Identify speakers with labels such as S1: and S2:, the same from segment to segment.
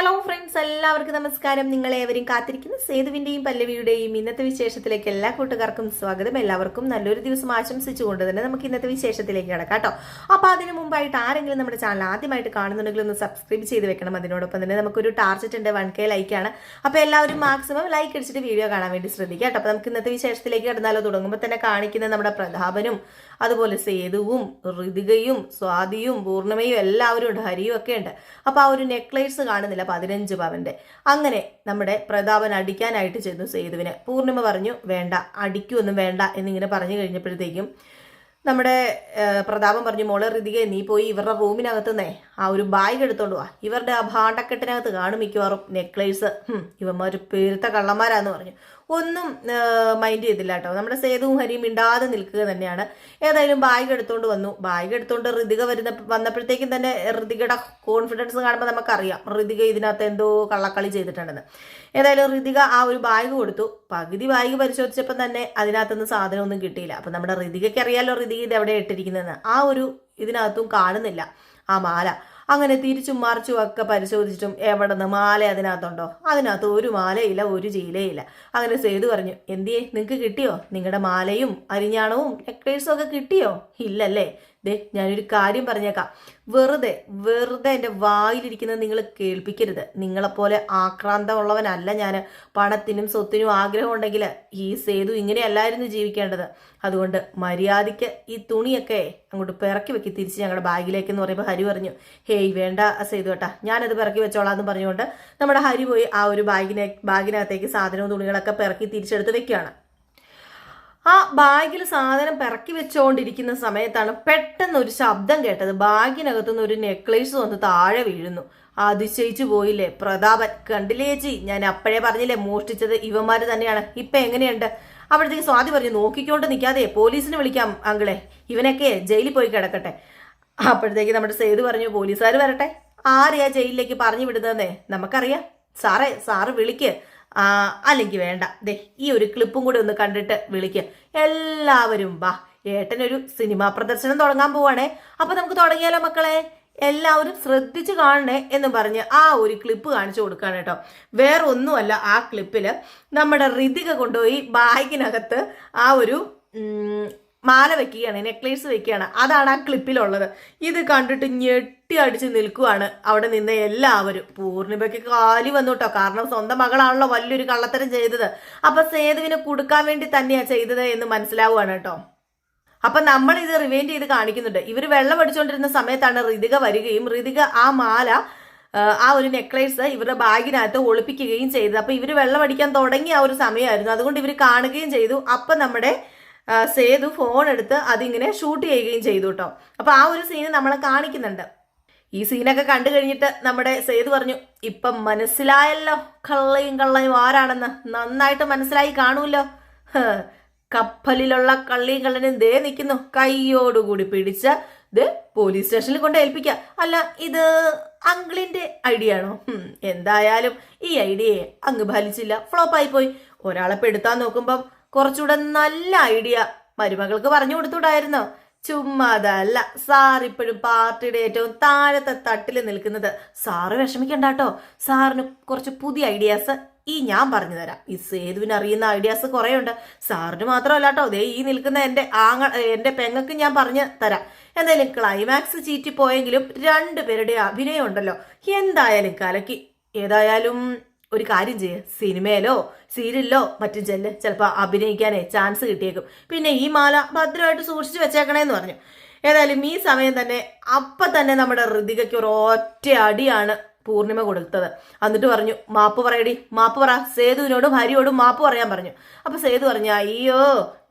S1: Hello friends, എല്ലാവർക്കും നമസ്കാരം. നിങ്ങളേവരും കാത്തിരിക്കുന്ന സേതുവിന്റെയും പല്ലവിയുടെയും ഇന്നത്തെ വിശേഷത്തിലേക്ക് എല്ലാ കൂട്ടുകാർക്കും സ്വാഗതം. എല്ലാവർക്കും നല്ലൊരു ദിവസം ആശംസിച്ചുകൊണ്ട് തന്നെ നമുക്ക് ഇന്നത്തെ വിശേഷത്തിലേക്ക് കിടക്കാം കേട്ടോ. അപ്പൊ അതിന് മുമ്പായിട്ട് ആരെങ്കിലും നമ്മുടെ ചാനൽ ആദ്യമായിട്ട് കാണുന്നുണ്ടെങ്കിൽ ഒന്ന് സബ്സ്ക്രൈബ് ചെയ്ത് വെക്കണം. അതിനോടൊപ്പം തന്നെ നമുക്കൊരു ടാർജറ്റ് ഉണ്ട്, 1K ലൈക്കാണ്. അപ്പൊ എല്ലാവരും മാക്സിമം ലൈക്ക് അടിച്ചിട്ട് വീഡിയോ കാണാൻ വേണ്ടി ശ്രദ്ധിക്കുക കേട്ടോ. അപ്പൊ നമുക്ക് ഇന്നത്തെ വിശേഷത്തിലേക്ക് കിടന്നാലോ. തുടങ്ങുമ്പോൾ തന്നെ കാണിക്കുന്ന നമ്മുടെ പ്രതാപനും അതുപോലെ സേതുവും ഋതികയും സ്വാതിയും പൂർണിമയും എല്ലാവരും ഉണ്ട്, ഹരിയും ഒക്കെ ഉണ്ട്. അപ്പൊ ആ ഒരു നെക്ലേസ് കാണുന്നില്ല, 15 പവന്റെ. അങ്ങനെ നമ്മുടെ പ്രതാപൻ അടിക്കാനായിട്ട് ചെന്നു സേതുവിന്. പൂർണിമ പറഞ്ഞു വേണ്ട, അടിക്കൊന്നും വേണ്ട എന്നിങ്ങനെ പറഞ്ഞു കഴിഞ്ഞപ്പോഴത്തേക്കും നമ്മുടെ പ്രതാപൻ പറഞ്ഞു, മോളെ ഋതിക നീ പോയി ഇവരുടെ റൂമിനകത്തുനിന്നേ ആ ഒരു ബാഗ് എടുത്തോണ്ട് വാ. ഇവരുടെ ആ ഭാണ്ഡക്കെട്ടിനകത്ത് കാണും മിക്കവാറും നെക്ലേസ്. ഇവന്മാർ പേരുത്ത കള്ളന്മാരാന്ന് പറഞ്ഞു. ഒന്നും മൈൻഡ് ചെയ്തില്ല കേട്ടോ. നമ്മുടെ സേതുവും ഹരിയും മിണ്ടാതെ നിൽക്കുക തന്നെയാണ്. ഏതായാലും ബാഗ് എടുത്തോണ്ട് വന്നു. ബാഗ് എടുത്തോണ്ട് ഋതിക വന്നപ്പോഴത്തേക്കും തന്നെ ഋതികയുടെ കോൺഫിഡൻസ് കാണുമ്പോൾ നമുക്കറിയാം ഋതിക ഇതിനകത്ത് എന്തോ കള്ളക്കളി ചെയ്തിട്ടുണ്ടെന്ന്. ഏതായാലും ഋതിക ആ ഒരു ബാഗ് കൊടുത്തു. പകുതി ബാഗ് പരിശോധിച്ചപ്പോൾ തന്നെ അതിനകത്തുനിന്ന് സാധനമൊന്നും കിട്ടിയില്ല. അപ്പൊ നമ്മുടെ ഋതികയ്ക്ക് അറിയാലോ ഋതിക ഇത് എവിടെ ഇട്ടിരിക്കുന്നതെന്ന്. ആ ഒരു ഇതിനകത്തും കാണുന്നില്ല ആ മാല. അങ്ങനെ തിരിച്ചും മറിച്ചും ഒക്കെ പരിശോധിച്ചിട്ടും എവിടെ നിന്ന് മാല അതിനകത്തുണ്ടോ? അതിനകത്ത് ഒരു മാലയില്ല, ഒരു ചീലയില്ല. അങ്ങനെ സേതു പറഞ്ഞു, എന്തിയേ നിങ്ങൾക്ക് കിട്ടിയോ? നിങ്ങളുടെ മാലയും അരിഞ്ഞാണവും നെക്ലേസും ഒക്കെ കിട്ടിയോ? ഇല്ലല്ലേ? ദേ ഞാനൊരു കാര്യം പറഞ്ഞേക്കാം, വെറുതെ എൻ്റെ വായിലിരിക്കുന്നത് നിങ്ങൾ കേൾപ്പിക്കരുത്. നിങ്ങളെപ്പോലെ ആക്രാന്തമുള്ളവനല്ല ഞാൻ. പണത്തിനും സ്വത്തിനും ആഗ്രഹം ഉണ്ടെങ്കിൽ ഈ സേതു ഇങ്ങനെയല്ലായിരുന്നു ജീവിക്കേണ്ടത്. അതുകൊണ്ട് മര്യാദയ്ക്ക് ഈ തുണിയൊക്കെ അങ്ങോട്ട് പിറക്കി വെക്കി തിരിച്ച് ഞങ്ങളുടെ ബാഗിലേക്ക് എന്ന് പറയുമ്പോൾ ഹരി പറഞ്ഞു, ഹേയ് വേണ്ട സേതു കേട്ടാ, ഞാനത് പിറക്കി വെച്ചോളാം എന്ന് പറഞ്ഞുകൊണ്ട് നമ്മുടെ ഹരി പോയി ആ ഒരു ബാഗിനകത്തേക്ക് സാധനവും തുണികളൊക്കെ പിറക്കി തിരിച്ചെടുത്ത് വെക്കുകയാണ്. ആ ബാഗിൽ സാധനം പിറക്കി വെച്ചുകൊണ്ടിരിക്കുന്ന സമയത്താണ് പെട്ടെന്ന് ഒരു ശബ്ദം കേട്ടത്. ബാഗിനകത്തുനിന്ന് ഒരു നെക്ലേസ് വന്ന് താഴെ വീഴുന്നു. അതിശയിച്ചു പോയില്ലേ പ്രതാപൻ. കണ്ടില്ലേ ചേച്ചി, ഞാൻ അപ്പോഴേ പറഞ്ഞില്ലേ മോഷ്ടിച്ചത് ഇവന്മാര് തന്നെയാണ്. ഇപ്പൊ എങ്ങനെയുണ്ട്? അപ്പോഴത്തേക്ക് സ്വാതി പറഞ്ഞു, നോക്കിക്കൊണ്ട് നിൽക്കാതെ പോലീസിനെ വിളിക്കാം അങ്കിളെ, ഇവനൊക്കെ ജയിലിൽ പോയി കിടക്കട്ടെ. അപ്പോഴത്തേക്ക് നമ്മുടെ സേതു പറഞ്ഞു, പോലീസുകാർ വരട്ടെ, ആരെയാ ജയിലിലേക്ക് പറഞ്ഞു വിടുന്നതെന്നേ നമുക്കറിയാം. സാറ് വിളിക്ക്, അല്ലെങ്കിൽ വേണ്ട, ദേ ഈ ഒരു ക്ലിപ്പും കൂടി ഒന്ന് കണ്ടിട്ട് വിളിക്കുക. എല്ലാവരും വാ, ഏട്ടനൊരു സിനിമാ പ്രദർശനം തുടങ്ങാൻ പോവാണേ. അപ്പൊ നമുക്ക് തുടങ്ങിയാലോ മക്കളെ, എല്ലാവരും ശ്രദ്ധിച്ചു കാണണേ എന്ന് പറഞ്ഞ് ആ ഒരു ക്ലിപ്പ് കാണിച്ചു കൊടുക്കാണ് കേട്ടോ. വേറെ ഒന്നുമല്ല, ആ ക്ലിപ്പില് നമ്മുടെ ഋതിക കൊണ്ടുപോയി ബാഗിനകത്ത് ആ ഒരു മാല വെക്കുകയാണ്, നെക്ലേസ് വെക്കുകയാണ്. അതാണ് ആ ക്ലിപ്പിലുള്ളത്. ഇത് കണ്ടിട്ട് ഞെട്ടി അടിച്ച് നിൽക്കുവാണ് അവിടെ നിന്ന് എല്ലാവരും. പൂർണിമയ്ക്ക് കാലി വന്നു കേട്ടോ. കാരണം സ്വന്തം മകളാണല്ലോ വലിയൊരു കള്ളത്തരം ചെയ്തത്. അപ്പൊ സേതുവിനെ കൊടുക്കാൻ വേണ്ടി തന്നെയാ ചെയ്തത് എന്ന് മനസ്സിലാവുകയാണ് കേട്ടോ. അപ്പൊ നമ്മൾ ഇത് റിവൈൻഡ് ചെയ്ത് കാണിക്കുന്നുണ്ട്. ഇവര് വെള്ളം അടിച്ചുകൊണ്ടിരുന്ന സമയത്താണ് ഋതിക വരികയും ഋതിക ആ മാല ആ ഒരു നെക്ലേസ് ഇവരുടെ ബാഗിനകത്ത് ഒളിപ്പിക്കുകയും ചെയ്തത്. അപ്പൊ ഇവര് വെള്ളം അടിക്കാൻ തുടങ്ങിയ ആ ഒരു സമയമായിരുന്നു. അതുകൊണ്ട് ഇവര് കാണുകയും ചെയ്തു. അപ്പൊ നമ്മുടെ സേതു ഫോൺ എടുത്ത് അതിങ്ങനെ ഷൂട്ട് ചെയ്യുകയും ചെയ്തു കേട്ടോ. അപ്പൊ ആ ഒരു സീന് നമ്മളെ കാണിക്കുന്നുണ്ട്. ഈ സീനൊക്കെ കണ്ടു കഴിഞ്ഞിട്ട് നമ്മുടെ സേതു പറഞ്ഞു, ഇപ്പം മനസ്സിലായല്ലോ കള്ളയും ആരാണെന്ന്. നന്നായിട്ട് മനസ്സിലായി കാണൂല്ലോ. കപ്പലിലുള്ള കള്ളിയും കള്ളനും ദേ നിൽക്കുന്നു, കൈയോടുകൂടി പിടിച്ച് ഇത് പോലീസ് സ്റ്റേഷനിൽ കൊണ്ട് ഏൽപ്പിക്കുക. അല്ല, ഇത് അങ്കിളിന്റെ ഐഡിയ ആണോ? എന്തായാലും ഈ ഐഡിയയെ അങ്ങ് ഫലിച്ചില്ല, ഫ്ലോപ്പായി പോയി. ഒരാളെ പെടുത്താൻ നോക്കുമ്പം കുറച്ചുകൂടെ നല്ല ഐഡിയ മരുമകൾക്ക് പറഞ്ഞു കൊടുത്തുകൂടായിരുന്നോ? ചുമ്മാതല്ല, സാർ ഇപ്പോഴും പാർട്ടിയുടെ ഏറ്റവും താഴത്തെ തട്ടിൽ നിൽക്കുന്നത്. സാറ് വിഷമിക്കണ്ടാട്ടോ, സാറിന് കുറച്ച് പുതിയ ഐഡിയാസ് ഞാൻ പറഞ്ഞു തരാം. ഈ സേതുവിന് അറിയുന്ന ഐഡിയാസ് കുറെ ഉണ്ട്. സാറിന് മാത്രമല്ല കേട്ടോ, ദേ ഈ നിൽക്കുന്ന എന്റെ പെങ്ങക്ക് ഞാൻ പറഞ്ഞു തരാം. എന്തായാലും ക്ലൈമാക്സ് ചീറ്റി പോയെങ്കിലും രണ്ടുപേരുടെ അഭിനയം ഉണ്ടല്ലോ, എന്തായാലും കലക്കി. ഏതായാലും ഒരു കാര്യം ചെയ്യ, സിനിമയിലോ സീരിയലിലോ മറ്റും ചിലപ്പോൾ അഭിനയിക്കാനേ ചാൻസ് കിട്ടിയേക്കും. പിന്നെ ഈ മാല ഭദ്രമായിട്ട് സൂക്ഷിച്ചു വെച്ചേക്കണേന്ന് പറഞ്ഞു. ഏതായാലും ഈ സമയം തന്നെ തന്നെ നമ്മുടെ ഋതികയ്ക്ക് ഒരു ഒറ്റ അടിയാണ് പൂർണിമ കൊടുത്തത്. എന്നിട്ട് പറഞ്ഞു, മാപ്പ് പറയടി, മാപ്പ് പറ, സേതുവിനോടും ഹരിയോടും മാപ്പ് പറയാൻ പറഞ്ഞു. അപ്പൊ സേതു പറഞ്ഞു, അയ്യോ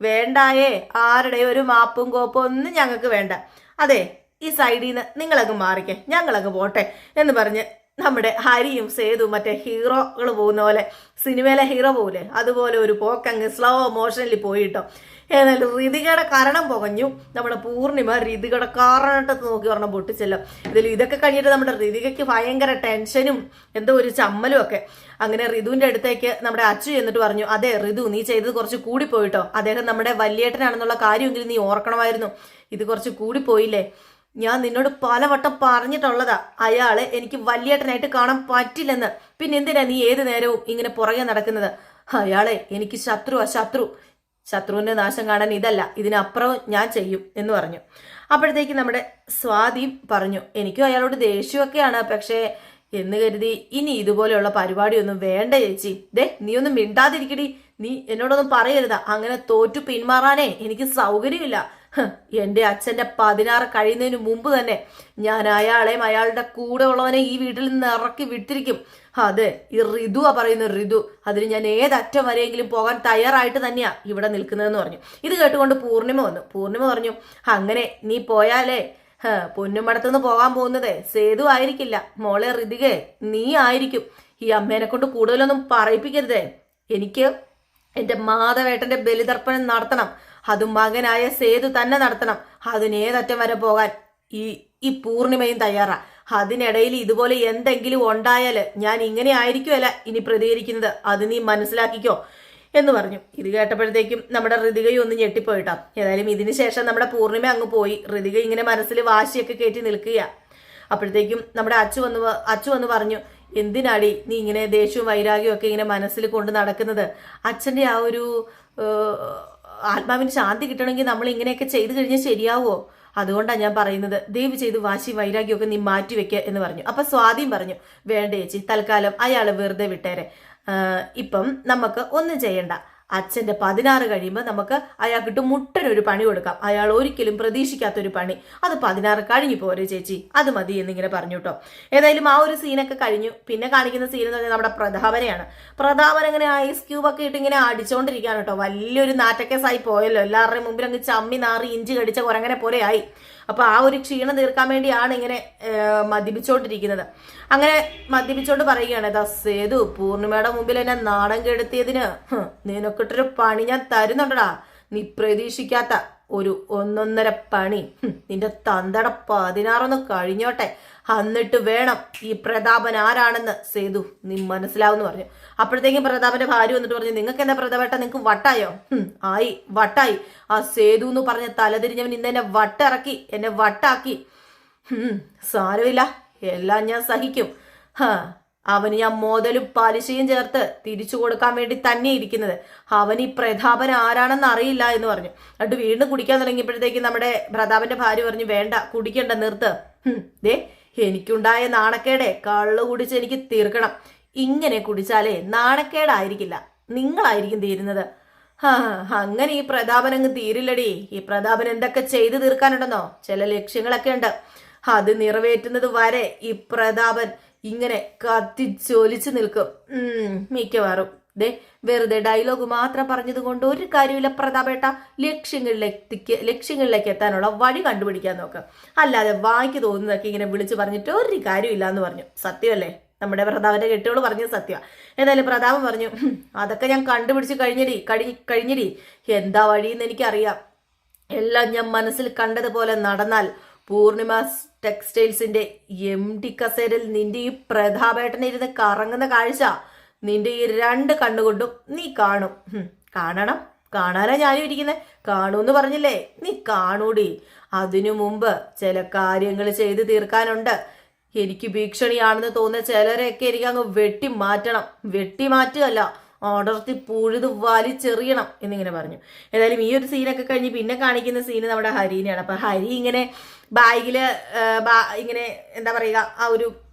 S1: വേണ്ടായേ, ആരുടെ ഒരു മാപ്പും കോപ്പും ഒന്നും ഞങ്ങൾക്ക് വേണ്ട. അതെ, ഈ സൈഡിൽ നിന്ന് നിങ്ങളങ്ങ് മാറിക്കേ, ഞങ്ങളങ്ങ് പോട്ടെ എന്ന് പറഞ്ഞ് നമ്മുടെ ഹരിയും സേതുവും മറ്റേ ഹീറോകൾ പോകുന്ന പോലെ, സിനിമയിലെ ഹീറോ പോലെ അതുപോലെ ഒരു പോക്കങ്ങ് സ്ലോ മോഷനിൽ പോയിട്ടോ. ഏതായാലും ഋതികയുടെ കരണം പുകഞ്ഞു. നമ്മുടെ പൂർണിമ ഋതികയുടെ കാരണത്ത് നോക്കി പറഞ്ഞ പൊട്ടിച്ചല്ലോ. ഇതൊക്കെ കഴിഞ്ഞിട്ട് നമ്മുടെ ഋതികയ്ക്ക് ഭയങ്കര ടെൻഷനും എന്തോ ഒരു ചമ്മലും ഒക്കെ. അങ്ങനെ ഋതുവിന്റെ അടുത്തേക്ക് നമ്മുടെ അച്ചു എന്നിട്ട് പറഞ്ഞു, അതെ ഋതു, നീ ചെയ്തത് കുറച്ച് കൂടിപ്പോയിട്ടോ. അദ്ദേഹം നമ്മുടെ വല്യേട്ടനാണെന്നുള്ള കാര്യമെങ്കിലും നീ ഓർക്കണമായിരുന്നു. ഇത് കുറച്ച് കൂടിപ്പോയില്ലേ. ഞാൻ നിന്നോട് പലവട്ടം പറഞ്ഞിട്ടുള്ളതാ അയാളെ എനിക്ക് വല്യേട്ടനായിട്ട് കാണാൻ പറ്റില്ലെന്ന്. പിന്നെ എന്തിനാ നീ ഏത് നേരവും ഇങ്ങനെ പുറകെ നടക്കുന്നത്? അയാളെ എനിക്ക് ശത്രുവിന്റെ നാശം കാണാൻ ഇതല്ല, ഇതിനപ്പുറം ഞാൻ ചെയ്യും എന്ന് പറഞ്ഞു. അപ്പോഴത്തേക്ക് നമ്മുടെ സ്വാതി പറഞ്ഞു, എനിക്കും അയാളോട് ദേഷ്യമൊക്കെയാണ്, പക്ഷേ എന്ന് കരുതി ഇനി ഇതുപോലെയുള്ള പരിപാടിയൊന്നും വേണ്ട ചേച്ചി. നീ ഒന്നും മിണ്ടാതിരിക്കടി, നീ എന്നോടൊന്നും പറയരുതാ. അങ്ങനെ തോറ്റു പിന്മാറാനേ എനിക്ക് സൗകര്യമില്ല. എന്റെ അച്ഛന്റെ 16 കഴിയുന്നതിന് മുമ്പ് തന്നെ ഞാൻ അയാളെയും അയാളുടെ കൂടെ ഉള്ളവനെ ഈ വീട്ടിൽ നിന്ന് ഇറക്കി വിട്ടിരിക്കും. അതെ, ഈ ഋതുവാ പറയുന്ന ഋതു. അതിന് ഞാൻ ഏതറ്റം വരെയെങ്കിലും പോകാൻ തയ്യാറായിട്ട് തന്നെയാ ഇവിടെ നിൽക്കുന്നതെന്ന് പറഞ്ഞു. ഇത് കേട്ടുകൊണ്ട് പൂർണിമ വന്നു. പൂർണിമ പറഞ്ഞു, അങ്ങനെ നീ പോയാലേ പൊന്നുമടത്തുനിന്ന് പോകാൻ പോകുന്നതേ സേതു ആയിരിക്കില്ല മോളെ ഋതികേ, നീ ആയിരിക്കും. ഈ അമ്മേനെ കൊണ്ട് കൂടുതലൊന്നും പറയിപ്പിക്കരുതേ. എനിക്ക് എന്റെ മാധവേട്ടന്റെ ബലിതർപ്പണം നടത്തണം. അതും മകനായ സേതു തന്നെ നടത്തണം. അതിനേതറ്റം വരെ പോകാൻ ഈ പൂർണിമയും തയ്യാറാ. അതിനിടയിൽ ഇതുപോലെ എന്തെങ്കിലും ഉണ്ടായാല് ഞാൻ ഇങ്ങനെ ആയിരിക്കുമല്ല ഇനി പ്രതികരിക്കുന്നത്, അത് നീ മനസ്സിലാക്കിക്കോ എന്ന് പറഞ്ഞു. ഇത് കേട്ടപ്പോഴത്തേക്കും നമ്മുടെ ഋതികയും ഒന്ന് ഞെട്ടിപ്പോയിട്ടാ. ഏതായാലും ഇതിന് ശേഷം നമ്മുടെ പൂർണിമ അങ്ങ് പോയി. ഋതിക ഇങ്ങനെ മനസ്സിൽ വാശിയൊക്കെ കയറ്റി നിൽക്കുക. അപ്പോഴത്തേക്കും നമ്മുടെ അച്ചു വന്ന് പറഞ്ഞു, എന്തിനാടി നീ ഇങ്ങനെ ദേഷ്യവും വൈരാഗ്യവും ഒക്കെ ഇങ്ങനെ മനസ്സിൽ കൊണ്ട് നടക്കുന്നത്? അച്ഛൻ്റെ ആ ഒരു ആത്മാവിന് ശാന്തി കിട്ടണമെങ്കിൽ നമ്മൾ ഇങ്ങനെയൊക്കെ ചെയ്തു കഴിഞ്ഞാൽ ശരിയാവോ? അതുകൊണ്ടാണ് ഞാൻ പറയുന്നത്, ദയവ് ചെയ്ത് വാശി വൈരാഗ്യമൊക്കെ നീ മാറ്റി വെക്കുക എന്ന് പറഞ്ഞു. അപ്പൊ സ്വാതിയും പറഞ്ഞു, വേണ്ട ചേച്ചി, തൽക്കാലം അയാളെ വെറുതെ വിട്ടേരെ. ഇപ്പം നമുക്ക് ഒന്നും ചെയ്യണ്ട. അച്ഛന്റെ 16 കഴിയുമ്പോൾ നമുക്ക് അയാൾക്കിട്ട് മുട്ടനൊരു പണി കൊടുക്കാം. അയാൾ ഒരിക്കലും പ്രതീക്ഷിക്കാത്തൊരു പണി. അത് 16 കഴിഞ്ഞു പോരെ ചേച്ചി, അത് മതി എന്നിങ്ങനെ പറഞ്ഞു കേട്ടോ. ഏതായാലും ആ ഒരു സീനൊക്കെ കഴിഞ്ഞു. പിന്നെ കാണിക്കുന്ന സീൻ എന്ന് പറഞ്ഞാൽ നമ്മുടെ പ്രതാപനെയാണ്. പ്രതാപൻ ഇങ്ങനെ ഐസ് ക്യൂബൊക്കെ ഇട്ട് ഇങ്ങനെ അടിച്ചുകൊണ്ടിരിക്കുകയാണ് കേട്ടോ. വലിയൊരു നാറ്റക്കേസായി പോയല്ലോ. എല്ലാവരുടെയും മുമ്പിൽ അങ്ങ് ചമ്മി നാറി ഇഞ്ചി കടിച്ച കുരങ്ങനെ പോലെ ആയി. അപ്പൊ ആ ഒരു ക്ഷീണം തീർക്കാൻ വേണ്ടിയാണ് ഇങ്ങനെ മദ്യപിച്ചോണ്ടിരിക്കുന്നത്. അങ്ങനെ മദ്യപിച്ചോണ്ട് പറയുകയാണ്, സേതു, പൂർണിമയുടെ മുമ്പിൽ എന്നെ നാടൻ കെടുത്തിയതിന് നിനക്കിട്ടൊരു പണി ഞാൻ തരുന്നുണ്ടടാ. നീ പ്രതീക്ഷിക്കാത്ത ഒരു 1.5 പണി. നിന്റെ തന്തട 16 കഴിഞ്ഞോട്ടെ, എന്നിട്ട് വേണം ഈ പ്രതാപൻ ആരാണെന്ന് സേതു നീ മനസ്സിലാവുമെന്ന് പറഞ്ഞു. അപ്പോഴത്തേക്കും പ്രതാപന്റെ ഭാര്യ വന്നിട്ട് പറഞ്ഞു, നിങ്ങൾക്ക് എന്താ പ്രതാപേട്ട, നിങ്ങൾക്ക് വട്ടായോ? വട്ടായി. ആ സേതു എന്ന് പറഞ്ഞ തലതിരിഞ്ഞവൻ ഇന്ന് എന്നെ വട്ടാക്കി. സാരമില്ല, എല്ലാം ഞാൻ സഹിക്കും. അവന് ഞാൻ മുതലും പലിശയും ചേർത്ത് തിരിച്ചു കൊടുക്കാൻ വേണ്ടി തന്നെ ഇരിക്കുന്നത്. അവൻ ഈ പ്രതാപൻ ആരാണെന്ന് അറിയില്ല എന്ന് പറഞ്ഞു. എന്നിട്ട് വീണ്ടും കുടിക്കാൻ തുടങ്ങിയപ്പോഴത്തേക്കും നമ്മുടെ പ്രതാപന്റെ ഭാര്യ പറഞ്ഞു, വേണ്ട, കുടിക്കണ്ട, നിർത്ത്. എനിക്കുണ്ടായ നാണക്കേടെ കള്ളു കുടിച്ച് എനിക്ക് തീർക്കണം. ഇങ്ങനെ കുടിച്ചാലേ നാണക്കേടായിരിക്കില്ല, നിങ്ങളായിരിക്കും തീരുന്നത്. അങ്ങനെ ഈ പ്രതാപൻ അങ്ങ് തീരില്ലടി. ഈ പ്രതാപൻ എന്തൊക്കെ ചെയ്തു തീർക്കാനുണ്ടെന്നോ? ചില ലക്ഷ്യങ്ങളൊക്കെ ഉണ്ട്. അത് നിറവേറ്റുന്നത് വരെ ഈ പ്രതാപൻ ഇങ്ങനെ കത്തിച്ചൊലിച്ചു നിൽക്കും മിക്കവാറും. വെറുതെ ഡയലോഗ് മാത്രം പറഞ്ഞത് കൊണ്ട് ഒരു കാര്യമില്ല പ്രതാപേട്ട. ലക്ഷ്യങ്ങളിലേക്ക് എത്താനുള്ള വഴി കണ്ടുപിടിക്കാൻ നോക്കുക. അല്ലാതെ വായിക്ക് തോന്നുന്നതൊക്കെ ഇങ്ങനെ വിളിച്ചു പറഞ്ഞിട്ട് ഒരു കാര്യമില്ല എന്ന് പറഞ്ഞു. സത്യമല്ലേ? നമ്മുടെ പ്രതാപന്റെ കെട്ടിയോട് പറഞ്ഞത് സത്യമാണ്. ഏതായാലും പ്രതാപൻ പറഞ്ഞു, അതൊക്കെ ഞാൻ കണ്ടുപിടിച്ച് കഴിഞ്ഞടി. എന്താ വഴിയെന്ന് എനിക്കറിയാം. എല്ലാം ഞാൻ മനസ്സിൽ കണ്ടതുപോലെ നടന്നാൽ പൂർണിമ ടെക്സ്റ്റൈൽസിന്റെ MD കസേരയിൽ നിന്റെ ഈ പ്രതാപേട്ടനിരുന്ന് കറങ്ങുന്ന കാഴ്ച നിന്റെ ഈ 2 കണ്ണുകൊണ്ടും നീ കാണും. കാണാനാ ഞാനും ഇരിക്കുന്നത്. കാണൂന്ന് പറഞ്ഞില്ലേ, നീ കാണൂടി. അതിനു മുമ്പ് ചില കാര്യങ്ങൾ ചെയ്തു തീർക്കാനുണ്ട്. എനിക്ക് ഭീഷണിയാണെന്ന് തോന്നുന്ന ചിലരെയൊക്കെ എനിക്ക് അങ്ങ് വെട്ടിമാറ്റുകയല്ല, അടർത്തി പുഴുത് വലിച്ചെറിയണം എന്നിങ്ങനെ പറഞ്ഞു. ഏതായാലും ഈ ഒരു സീനൊക്കെ കഴിഞ്ഞ് പിന്നെ കാണിക്കുന്ന സീന് നമ്മുടെ ഹരീനെയാണ്. അപ്പൊ ഹരി ഇങ്ങനെ ബാഗില് ഇങ്ങനെ എന്താ പറയുക, ആ ഒരു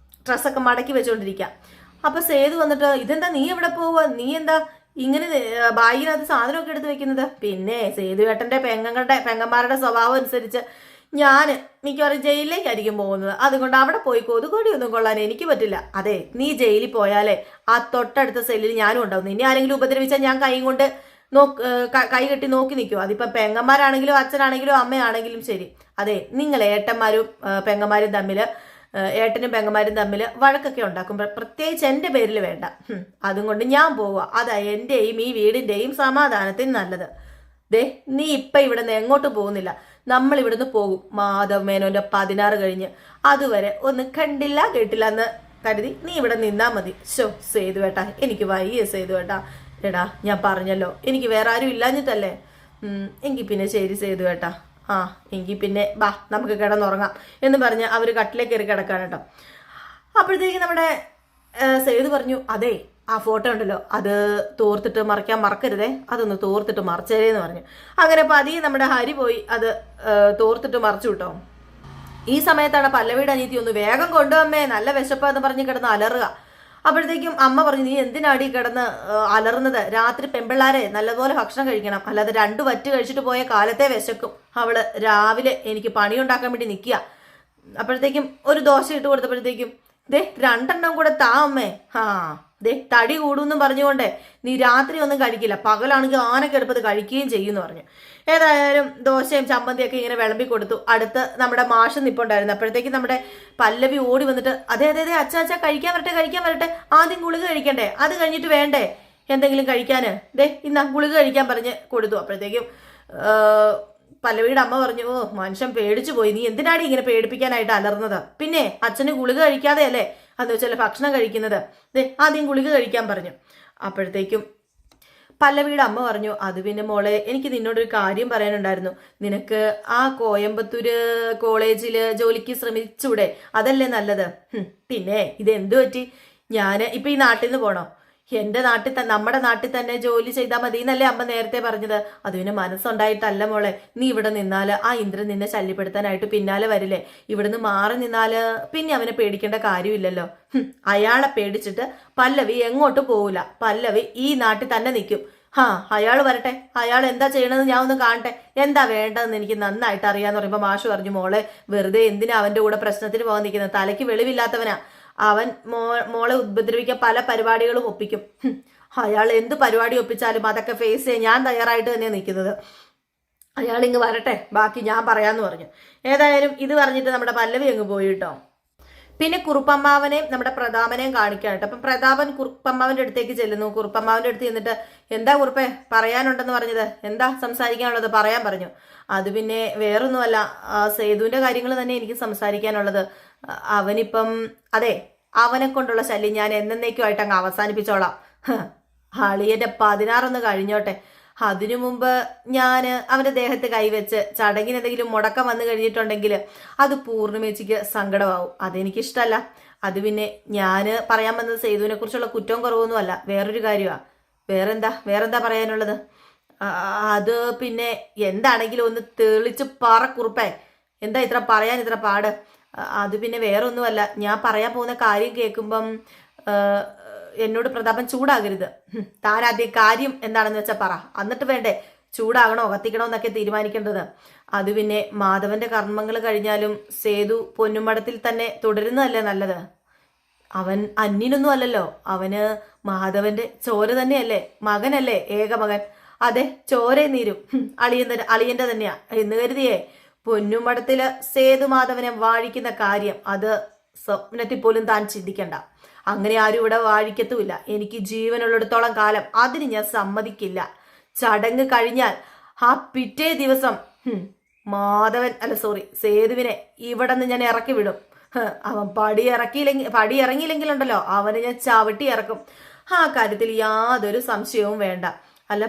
S1: ഡ്രസ്സൊക്കെ മടക്കി വെച്ചോണ്ടിരിക്കുക. അപ്പൊ സേതു വന്നിട്ട്, ഇതെന്താ നീ എവിടെ പോവുക? നീ എന്താ ഇങ്ങനെ ബാഗിനകത്ത് സാധനമൊക്കെ എടുത്ത് വെക്കുന്നത്? പിന്നെ സേതുവേട്ടന്റെ പെങ്ങന്മാരുടെ സ്വഭാവം അനുസരിച്ച് ഞാൻ മിക്കവാറും ജയിലിലേക്കായിരിക്കും പോകുന്നത്. അതുകൊണ്ട് അവിടെ പോയി കൊതുകൊടിയൊന്നും കൊള്ളാൻ എനിക്ക് പറ്റില്ല. അതെ, നീ ജയിലിൽ പോയാലേ ആ തൊട്ടടുത്ത സെല്ലിൽ ഞാനും ഉണ്ടാവും. നിന്നെ ആരെങ്കിലും ഉപദ്രവിച്ചാൽ ഞാൻ കൈ കൊണ്ട് കൈ കെട്ടി നോക്കി നിൽക്കും. അതിപ്പോ പെങ്ങന്മാരാണെങ്കിലും അച്ഛനാണെങ്കിലും അമ്മയാണെങ്കിലും ശരി. അതെ, നിങ്ങൾ ഏട്ടന്മാരും പെങ്ങന്മാരും തമ്മിൽ വഴക്കൊക്കെ ഉണ്ടാക്കും. പ്രത്യേകിച്ച് എൻ്റെ പേരിൽ വേണ്ട. അതുകൊണ്ട് ഞാൻ പോവുക. അതാ എൻ്റെയും ഈ വീടിൻ്റെയും സമാധാനത്തിന് നല്ലത്. നീ ഇപ്പം ഇവിടെ നിന്ന് എങ്ങോട്ടും പോകുന്നില്ല. നമ്മൾ ഇവിടുന്ന് പോകും. മാധവ് മേനോന്റെ 16 കഴിഞ്ഞ്. അതുവരെ ഒന്ന് കണ്ടില്ല കേട്ടില്ല എന്ന് കരുതി നീ ഇവിടെ നിന്നാ മതി. സേതുവേട്ടാ, എനിക്ക് വയ്യ സേതുവേട്ടാ. എടാ, ഞാൻ പറഞ്ഞല്ലോ എനിക്ക് വേറെ ആരും ഇല്ലാഞ്ഞിട്ടല്ലേ. എങ്കിൽ പിന്നെ ശരി സേതുവേട്ടാ. ആ എങ്കിൽ പിന്നെ ബാ നമുക്ക് കിടന്നുറങ്ങാം എന്ന് പറഞ്ഞ് അവർ കട്ടിലേക്ക് കയറി കിടക്കാണ് കേട്ടോ. അപ്പോഴത്തേക്ക് നമ്മുടെ സേതു പറഞ്ഞു, അതെ ആ ഫോട്ടോ ഉണ്ടല്ലോ അത് തോർത്തിട്ട് മറയ്ക്കാൻ മറക്കരുതേ, അതൊന്ന് തോർത്തിട്ട് മറച്ചേരേന്ന് പറഞ്ഞു. അങ്ങനെ പതിയെ നമ്മുടെ ഹരി പോയി അത് തോർത്തിട്ട് മറച്ചു കിട്ടോ. ഈ സമയത്താണ് പല്ലവിയുടെ അനിയത്തി ഒന്ന് വേഗം കൊണ്ടുവമ്മേ നല്ല വിശപ്പെന്ന് പറഞ്ഞ് കിടന്ന് അലറുക. അപ്പോഴത്തേക്കും അമ്മ പറഞ്ഞു, നീ എന്തിനാടി കിടന്ന് അലറുന്നത്, രാത്രി പെമ്പിള്ളാരെ നല്ലപോലെ ഭക്ഷണം കഴിക്കണം, അല്ലാതെ 2 വറ്റ് കഴിച്ചിട്ട് പോയ കാലത്തെ വിശക്കും. അവള് രാവിലെ എനിക്ക് പണിയുണ്ടാക്കാൻ വേണ്ടി നിൽക്കുക. അപ്പോഴത്തേക്കും ഒരു ദോശ ഇട്ട് കൊടുത്തപ്പോഴത്തേക്കും ദേ 2 കൂടെ താ അമ്മേ, ദേ തടി കൂടുമെന്നും പറഞ്ഞുകൊണ്ടേ നീ രാത്രി ഒന്നും കഴിക്കില്ല, പകലാണെങ്കിൽ ആനക്കെടുപ്പത് കഴിക്കുകയും ചെയ്യുമെന്ന് പറഞ്ഞു. ഏതായാലും ദോശയും ചമ്മന്തിയൊക്കെ ഇങ്ങനെ വിളമ്പി കൊടുത്തു. അടുത്ത് നമ്മുടെ മാഷ് നിപ്പുണ്ടായിരുന്നു. അപ്പോഴത്തേക്ക് നമ്മുടെ പല്ലവി ഓടി വന്നിട്ട്, അതെ അതെ അതെ അച്ഛാ കഴിക്കാൻ വരട്ടെ, ആദ്യം ഗുളിക കഴിക്കണ്ടേ, അത് കഴിഞ്ഞിട്ട് വേണ്ടേ എന്തെങ്കിലും കഴിക്കാന്, ദേ ഇന്നാ ഗുളിക കഴിക്കാൻ പറഞ്ഞ് കൊടുത്തു. അപ്പോഴത്തേക്കും പല്ലവിയുടെ അമ്മ പറഞ്ഞു, ഓ മനുഷ്യൻ പേടിച്ചു പോയി, നീ എന്തിനാടി ഇങ്ങനെ പേടിപ്പിക്കാനായിട്ട് അലർന്നത്, പിന്നെ അച്ഛന് ഗുളിക കഴിക്കാതെ അല്ലേ അന്ന് വെച്ചാൽ ഭക്ഷണം കഴിക്കുന്നത്, ദേ ആദ്യം ഗുളിക കഴിക്കാൻ പറഞ്ഞു. അപ്പോഴത്തേക്കും പല്ലവിയുടെ അമ്മ പറഞ്ഞു, അത് പിന്നെ മോളെ എനിക്ക് നിന്നോടൊരു കാര്യം പറയാനുണ്ടായിരുന്നു, നിനക്ക് ആ കോയമ്പത്തൂര് കോളേജില് ജോലിക്ക് ശ്രമിച്ചൂടെ, അതല്ലേ നല്ലത്. പിന്നെ ഇതെന്തു പറ്റി, ഞാൻ ഇപ്പൊ ഈ നാട്ടിൽ നിന്ന് പോണോ, എന്റെ നാട്ടിൽ നമ്മുടെ നാട്ടിൽ തന്നെ ജോലി ചെയ്താൽ മതി എന്നല്ലേ അമ്മ നേരത്തെ പറഞ്ഞത്, അത് പിന്നെ മനസ്സുണ്ടായിട്ടല്ല മോളെ, നീ ഇവിടെ നിന്നാല് ആ ഇന്ദ്രൻ നിന്നെ ശല്യപ്പെടുത്താനായിട്ട് പിന്നാലെ വരില്ലേ, ഇവിടുന്ന് മാറി നിന്നാല് പിന്നെ അവനെ പേടിക്കേണ്ട കാര്യമില്ലല്ലോ. അയാളെ പേടിച്ചിട്ട് പല്ലവി എങ്ങോട്ട് പോവില്ല, പല്ലവി ഈ നാട്ടിൽ തന്നെ നിൽക്കും. അയാൾ വരട്ടെ, അയാൾ എന്താ ചെയ്യണമെന്ന് ഞാൻ ഒന്ന് കാണട്ടെ, എന്താ വേണ്ടതെന്ന് എനിക്ക് നന്നായിട്ട് അറിയാന്ന് പറയുമ്പോ മാഷ് പറഞ്ഞു, മോളെ വെറുതെ എന്തിനാ അവന്റെ കൂടെ പ്രശ്നത്തിന് പോകാൻ നിൽക്കുന്നത്, തലയ്ക്ക് വെളിവില്ലാത്തവനാ അവൻ, മോളെ ഉപദ്രവിക്കാൻ പല പരിപാടികളും ഒപ്പിക്കും. അയാൾ എന്ത് പരിപാടി ഒപ്പിച്ചാലും അതൊക്കെ ഫേസ് ചെയ്യാൻ ഞാൻ തയ്യാറായിട്ട് തന്നെ നിൽക്കുന്നത്, അയാൾ ഇങ്ങ് വരട്ടെ, ബാക്കി ഞാൻ പറയാന്ന് പറഞ്ഞു. ഏതായാലും ഇത് പറഞ്ഞിട്ട് നമ്മുടെ പല്ലവി അങ്ങ് പോയി കേട്ടോ. പിന്നെ കുറുപ്പമ്മാവനെയും നമ്മുടെ പ്രതാപനെയും കാണിക്കാനായിട്ട്. അപ്പം പ്രതാപൻ കുറുപ്പമ്മാവന്റെ അടുത്തേക്ക് ചെല്ലുന്നു. കുറുപ്പമ്മാവന്റെ അടുത്ത് ചെന്നിട്ട്, എന്താ കുറുപ്പേ പറയാനുണ്ടെന്ന് പറഞ്ഞത്, എന്താ സംസാരിക്കാനുള്ളത് പറയാൻ പറഞ്ഞു. അത് പിന്നെ വേറൊന്നുമല്ല, സേതുവിന്റെ കാര്യങ്ങൾ തന്നെ എനിക്ക് സംസാരിക്കാനുള്ളത്. അവനിപ്പം അതെ അവനെ കൊണ്ടുള്ള ശല്യം ഞാൻ എന്നേക്കുമായിട്ട് അങ്ങ് അവസാനിപ്പിച്ചോളാം. അളിയന്റെ 16 കഴിഞ്ഞോട്ടെ, അതിനു മുമ്പ് ഞാൻ അവന്റെ ദേഹത്ത് കൈവച്ച് ചടങ്ങിന് എന്തെങ്കിലും മുടക്കം വന്നു കഴിഞ്ഞിട്ടുണ്ടെങ്കിൽ അത് പൂർണ്ണിമേച്ചിക്ക് സങ്കടമാവും, അതെനിക്കിഷ്ടമല്ല. അത് പിന്നെ ഞാൻ പറയാൻ വന്നത് സേതുവിനെ കുറിച്ചുള്ള കുറ്റവും കുറവൊന്നുമല്ല, വേറൊരു കാര്യമാണ്. വേറെന്താ പറയാനുള്ളത്, അത് പിന്നെ എന്താണെങ്കിലും ഒന്ന് തെളിച്ച് കുറുപ്പേ, എന്താ ഇത്ര പറയാൻ ഇത്ര പാട്. അത് പിന്നെ വേറൊന്നുമല്ല, ഞാൻ പറയാൻ പോകുന്ന കാര്യം കേൾക്കുമ്പം എന്നോട് പ്രതാപൻ ചൂടാകരുത്. താൻ ആദ്യം കാര്യം എന്താണെന്ന് വെച്ചാൽ പറ, എന്നിട്ട് വേണ്ടേ ചൂടാകണോ കത്തിക്കണോ എന്നൊക്കെ തീരുമാനിക്കേണ്ടത്. അത് പിന്നെ മാധവന്റെ കർമ്മങ്ങൾ കഴിഞ്ഞാലും സേതു പൊന്നുമടത്തിൽ തന്നെ തുടരുന്നതല്ലേ നല്ലത്. അവൻ അന്യനൊന്നും അല്ലല്ലോ, അവന് മാധവന്റെ ചോര തന്നെയല്ലേ, മകനല്ലേ, ഏക മകൻ. അതെ ചോര നീരും അളിയന്റെ തന്നെയാ എന്ന് കരുതിയേ പൊന്നുമടത്തില് സേതുമാധവനെ വാഴിക്കുന്ന കാര്യം അത് സ്വപ്നത്തിൽ പോലും താൻ ചിന്തിക്കണ്ട. അങ്ങനെ ആരും ഇവിടെ വാഴിക്കത്തുമില്ല. എനിക്ക് ജീവനുള്ളിടത്തോളം കാലം അതിന് ഞാൻ സമ്മതിക്കില്ല. ചടങ്ങ് കഴിഞ്ഞാൽ ആ പിറ്റേ ദിവസം സേതുവിനെ ഇവിടെ നിന്ന് ഞാൻ ഇറക്കി വിടും. അവൻ പടി ഇറങ്ങിയില്ലെങ്കിലുണ്ടല്ലോ അവനെ ഞാൻ ചവിട്ടി ഇറക്കും. ആ കാര്യത്തിൽ യാതൊരു സംശയവും വേണ്ട. അല്ല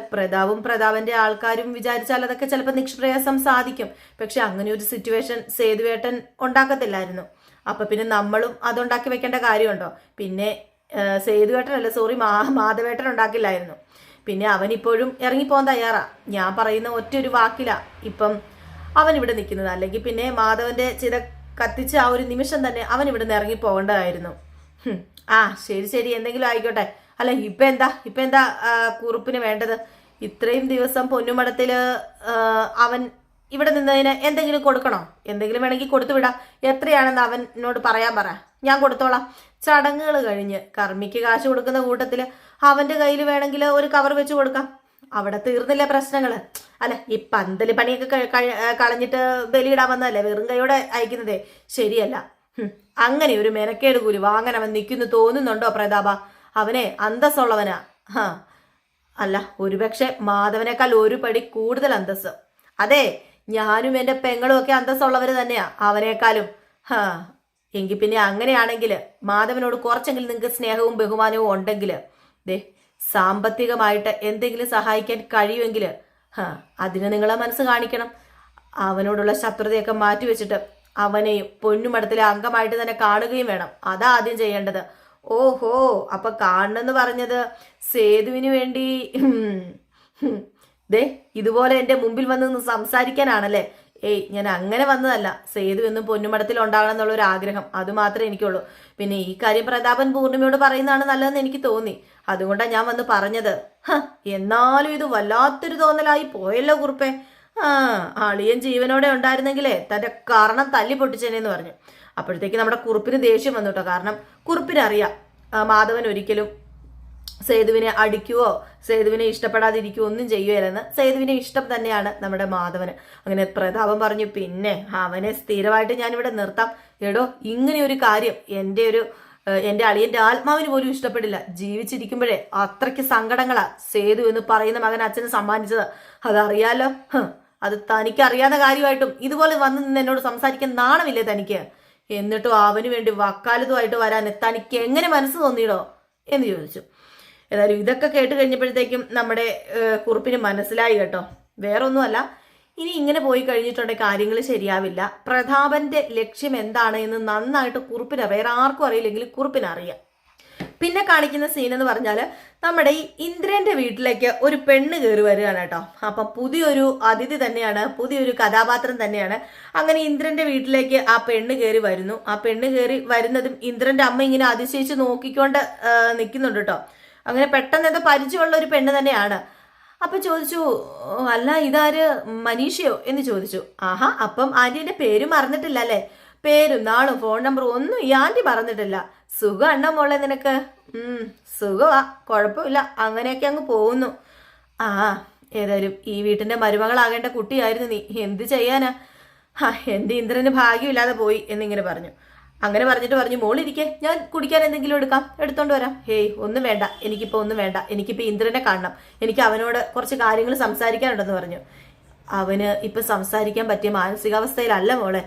S1: പ്രതാപന്റെ ആൾക്കാരും വിചാരിച്ചാൽ അതൊക്കെ ചിലപ്പോൾ നിഷ്പ്രയാസം സാധിക്കും. പക്ഷെ അങ്ങനെ ഒരു സിറ്റുവേഷൻ സേതുവേട്ടൻ ഉണ്ടാക്കത്തില്ലായിരുന്നു. അപ്പൊ പിന്നെ നമ്മളും അതുണ്ടാക്കി വെക്കേണ്ട കാര്യമുണ്ടോ? പിന്നെ മാധവേട്ടൻ ഉണ്ടാക്കില്ലായിരുന്നു. പിന്നെ അവൻ ഇപ്പോഴും ഇറങ്ങിപ്പോകാൻ തയ്യാറാ. ഞാൻ പറയുന്ന ഒറ്റൊരു വാക്കില ഇപ്പം അവൻ ഇവിടെ നിൽക്കുന്നത്. അല്ലെങ്കിൽ പിന്നെ മാധവന്റെ ചിത കത്തിച്ച ആ ഒരു നിമിഷം തന്നെ അവൻ ഇവിടെ നിന്ന് ഇറങ്ങിപ്പോകേണ്ടതായിരുന്നു. ശരി എന്തെങ്കിലും ആയിക്കോട്ടെ. അല്ല ഇപ്പൊ എന്താ കുറുപ്പിന് വേണ്ടത്? ഇത്രയും ദിവസം പൊന്നുമടത്തില് അവൻ ഇവിടെ നിന്നതിന് എന്തെങ്കിലും കൊടുക്കണോ? എന്തെങ്കിലും വേണമെങ്കിൽ കൊടുത്തു വിടാം. എത്രയാണെന്ന് അവനോട് പറയാൻ പറ, ഞാൻ കൊടുത്തോളാം. ചടങ്ങുകൾ കഴിഞ്ഞ് കർമ്മിക്ക് കാശ് കൊടുക്കുന്ന കൂട്ടത്തില് അവന്റെ കയ്യിൽ വേണമെങ്കിൽ ഒരു കവർ വെച്ച് കൊടുക്കാം. അവിടെ തീർന്നില്ല പ്രശ്നങ്ങള്. അല്ല ഈ പന്തല് പണിയൊക്കെ കളഞ്ഞിട്ട് ബലിയിടാൻ വന്നതല്ലേ, വെറും കൈയോടെ അയക്കുന്നതേ ശരിയല്ല. അങ്ങനെ ഒരു മെനക്കേട് കൂലി വാങ്ങാൻ അവൻ നിൽക്കുന്നു തോന്നുന്നുണ്ടോ പ്രതാപ? അവനെ അന്തസ്സുള്ളവനാ. അല്ല ഒരുപക്ഷെ മാധവനേക്കാൾ ഒരു പടി കൂടുതൽ അന്തസ്. അതെ ഞാനും എന്റെ പെങ്ങളും ഒക്കെ അന്തസ്സുള്ളവര് തന്നെയാ അവനേക്കാളും. എങ്കിൽ പിന്നെ അങ്ങനെയാണെങ്കിൽ മാധവനോട് കുറച്ചെങ്കിലും നിങ്ങൾക്ക് സ്നേഹവും ബഹുമാനവും ഉണ്ടെങ്കിൽ സാമ്പത്തികമായിട്ട് എന്തെങ്കിലും സഹായിക്കാൻ കഴിയുമെങ്കിൽ അതിന് നിങ്ങളെ മനസ്സ് കാണിക്കണം. അവനോടുള്ള ശത്രുതയൊക്കെ മാറ്റിവെച്ചിട്ട് അവനെയും പൊന്നുമടത്തിലെ അംഗമായിട്ട് തന്നെ കാണുകയും വേണം. അതാ ആദ്യം ചെയ്യേണ്ടത്. ഓഹോ, അപ്പൊ കാണണമെന്ന് പറഞ്ഞത് സേതുവിന് വേണ്ടി ദേ ഇതുപോലെ എന്റെ മുമ്പിൽ വന്ന് സംസാരിക്കാനാണല്ലേ? ഏയ്, ഞാൻ അങ്ങനെ വന്നതല്ല. സേതു എന്നും പൊന്നുമടത്തിൽ ഉണ്ടാകണം എന്നുള്ള ഒരു ആഗ്രഹം, അത് മാത്രമേ എനിക്കുള്ളൂ. പിന്നെ ഈ കാര്യം പ്രതാപൻ പൂർണിമയോട് പറയുന്നതാണ് നല്ലതെന്ന് എനിക്ക് തോന്നി, അതുകൊണ്ടാണ് ഞാൻ വന്ന് പറഞ്ഞത്. എന്നാലും ഇത് വല്ലാത്തൊരു തോന്നലായി പോയല്ലോ കുറുപ്പേ. അളിയൻ ജീവനോടെ ഉണ്ടായിരുന്നെങ്കിലേ തന്റെ കാരണം തല്ലി പൊട്ടിച്ചേനെന്ന് പറഞ്ഞു. അപ്പോഴത്തേക്ക് നമ്മുടെ കുറുപ്പിന് ദേഷ്യം വന്നു കേട്ടോ. കാരണം കുറുപ്പിനറിയാം മാധവൻ ഒരിക്കലും സേതുവിനെ അടിക്കുവോ സേതുവിനെ ഇഷ്ടപ്പെടാതിരിക്കുവോ ഒന്നും ചെയ്യുകയില്ലെന്ന്. സേതുവിനെ ഇഷ്ടം തന്നെയാണ് നമ്മുടെ മാധവന്. അങ്ങനെ പ്രതാപൻ പറഞ്ഞു, പിന്നെ അവനെ സ്ഥിരമായിട്ട് ഞാനിവിടെ നിർത്താം. എടോ, ഇങ്ങനെ ഒരു കാര്യം എന്റെ അളിയന്റെ ആത്മാവിന് പോലും ഇഷ്ടപ്പെടില്ല. ജീവിച്ചിരിക്കുമ്പോഴേ അത്രയ്ക്ക് സങ്കടങ്ങളാ സേതു എന്ന് പറയുന്ന മകൻ അച്ഛന് സമ്മാനിച്ചത്. അതറിയാലോ. അത് തനിക്ക് അറിയാവുന്ന കാര്യമായിട്ടും ഇതുപോലെ വന്ന് നിന്ന് എന്നോട് സംസാരിക്കാൻ നാണമില്ലേ തനിക്ക്? എന്നിട്ടും അവന് വേണ്ടി വക്കാലത്തുമായിട്ട് വരാൻ തനിക്ക് എങ്ങനെ മനസ്സ് തോന്നിയിടോ എന്ന് ചോദിച്ചു. ഏതായാലും ഇതൊക്കെ കേട്ട് കഴിഞ്ഞപ്പോഴത്തേക്കും നമ്മുടെ കുറുപ്പിന് മനസ്സിലായി കേട്ടോ. വേറൊന്നുമല്ല, ഇനി ഇങ്ങനെ പോയി കഴിഞ്ഞിട്ടുണ്ടെങ്കിൽ കാര്യങ്ങൾ ശരിയാവില്ല. പ്രതാപന്റെ ലക്ഷ്യം എന്താണ് എന്ന് നന്നായിട്ട് കുറുപ്പിനറിയാം. വേറെ ആർക്കും അറിയില്ലെങ്കിലും കുറുപ്പിനറിയാം. പിന്നെ കാണിക്കുന്ന സീൻ എന്ന് പറഞ്ഞാൽ നമ്മുടെ ഈ ഇന്ദ്രന്റെ വീട്ടിലേക്ക് ഒരു പെണ്ണ് കയറി വരികയാണ് കേട്ടോ. അപ്പം പുതിയൊരു അതിഥി തന്നെയാണ്, പുതിയൊരു കഥാപാത്രം തന്നെയാണ്. അങ്ങനെ ഇന്ദ്രന്റെ വീട്ടിലേക്ക് ആ പെണ്ണ് കയറി വരുന്നു. ആ പെണ്ണ് കയറി വരുന്നതും ഇന്ദ്രന്റെ അമ്മ ഇങ്ങനെ അതിശയിച്ച് നോക്കിക്കൊണ്ട് നിൽക്കുന്നുണ്ട് കേട്ടോ. അങ്ങനെ പെട്ടെന്ന് എന്താ പരിചയമുള്ള ഒരു പെണ്ണ് തന്നെയാണ്. അപ്പൊ ചോദിച്ചു, അല്ല ഇതാര്, മനീഷയോ എന്ന് ചോദിച്ചു. ആഹാ, അപ്പം ആന്റിന്റെ പേര് മറന്നിട്ടില്ല അല്ലേ? പേരും നാളും ഫോൺ നമ്പറും ഒന്നും ഈ ആന്റി പറഞ്ഞിട്ടില്ല. സുഖം അണ്ണ മോളെ നിനക്ക്? സുഖമാ, കുഴപ്പമില്ല, അങ്ങനെയൊക്കെ അങ്ങ് പോകുന്നു. ഏതായാലും ഈ വീട്ടിന്റെ മരുമകളാകേണ്ട കുട്ടിയായിരുന്നു നീ. എന്ത് ചെയ്യാനാ? എന്റെ ഇന്ദ്രന് ഭാഗ്യമില്ലാതെ പോയി എന്നിങ്ങനെ പറഞ്ഞു. അങ്ങനെ പറഞ്ഞിട്ട് പറഞ്ഞു, മോളിരിക്കെ, ഞാൻ കുടിക്കാൻ എന്തെങ്കിലും എടുത്തോണ്ട് വരാം. ഹേയ്, ഒന്നും വേണ്ട, എനിക്കിപ്പോ ഒന്നും വേണ്ട. എനിക്കിപ്പോ ഇന്ദ്രനെ കാണണം. എനിക്ക് അവനോട് കുറച്ച് കാര്യങ്ങൾ സംസാരിക്കാനുണ്ടെന്ന് പറഞ്ഞു. അവന് ഇപ്പൊ സംസാരിക്കാൻ പറ്റിയ മാനസികാവസ്ഥയിലല്ല മോളെ.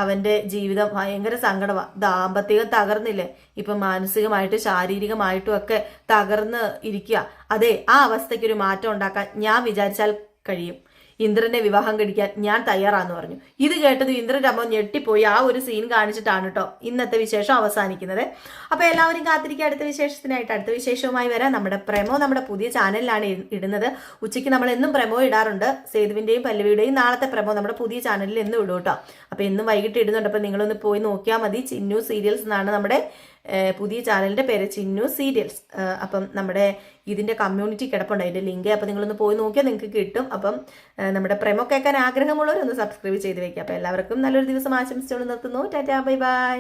S1: അവന്റെ ജീവിതം ഭയങ്കര സങ്കടമാ. ദാമ്പത്തികം തകർന്നില്ലേ, ഇപ്പൊ മാനസികമായിട്ടും ശാരീരികമായിട്ടും ഒക്കെ തകർന്ന് ഇരിക്കുക. അതെ, ആ അവസ്ഥയ്ക്ക് ഒരു മാറ്റം ഉണ്ടാക്കാൻ ഞാൻ വിചാരിച്ചാൽ കഴിയും. ഇന്ദ്രനെ വിവാഹം കഴിക്കാൻ ഞാൻ തയ്യാറാന്ന് പറഞ്ഞു. ഇത് കേട്ടത് ഇന്ദ്രന്റെ അമ്മ ഞെട്ടിപ്പോയി. ആ ഒരു സീൻ കാണിച്ചിട്ടാണ് കേട്ടോ ഇന്നത്തെ വിശേഷം അവസാനിക്കുന്നത്. അപ്പൊ എല്ലാവരും കാത്തിരിക്കുക അടുത്ത വിശേഷത്തിനായിട്ട്. അടുത്ത വിശേഷവുമായി വരാം. നമ്മുടെ പ്രമോ നമ്മുടെ പുതിയ ചാനലിലാണ് ഇടുന്നത്. ഉച്ചയ്ക്ക് നമ്മൾ എന്നും പ്രമോ ഇടാറുണ്ട്. സേതുവിന്റെയും പല്ലവിയുടെയും നാളത്തെ പ്രമോ നമ്മുടെ പുതിയ ചാനലിൽ എന്നും ഇടും കേട്ടോ. അപ്പൊ എന്നും വൈകിട്ട് ഇടുന്നുണ്ട്. അപ്പൊ നിങ്ങളൊന്ന് പോയി നോക്കിയാൽ മതി. ചിന്നു സീരിയൽസ് എന്നാണ് നമ്മുടെ പുതിയ ചാനലിന്റെ പേര്, ചിന്നു സീരിയൽസ്. അപ്പം നമ്മുടെ ഇതിന്റെ കമ്മ്യൂണിറ്റി കിടപ്പുണ്ട്, അതിന്റെ ലിങ്ക്. അപ്പം നിങ്ങളൊന്ന് പോയി നോക്കിയാൽ നിങ്ങൾക്ക് കിട്ടും. അപ്പം നമ്മുടെ പ്രമോ കേൾക്കാൻ ആഗ്രഹമുള്ളവരൊന്ന് സബ്സ്ക്രൈബ് ചെയ്ത് വെക്കുക. അപ്പം എല്ലാവർക്കും നല്ലൊരു ദിവസം ആശംസിച്ചുകൊണ്ട് നിർത്തുന്നു. Tata, bye bye.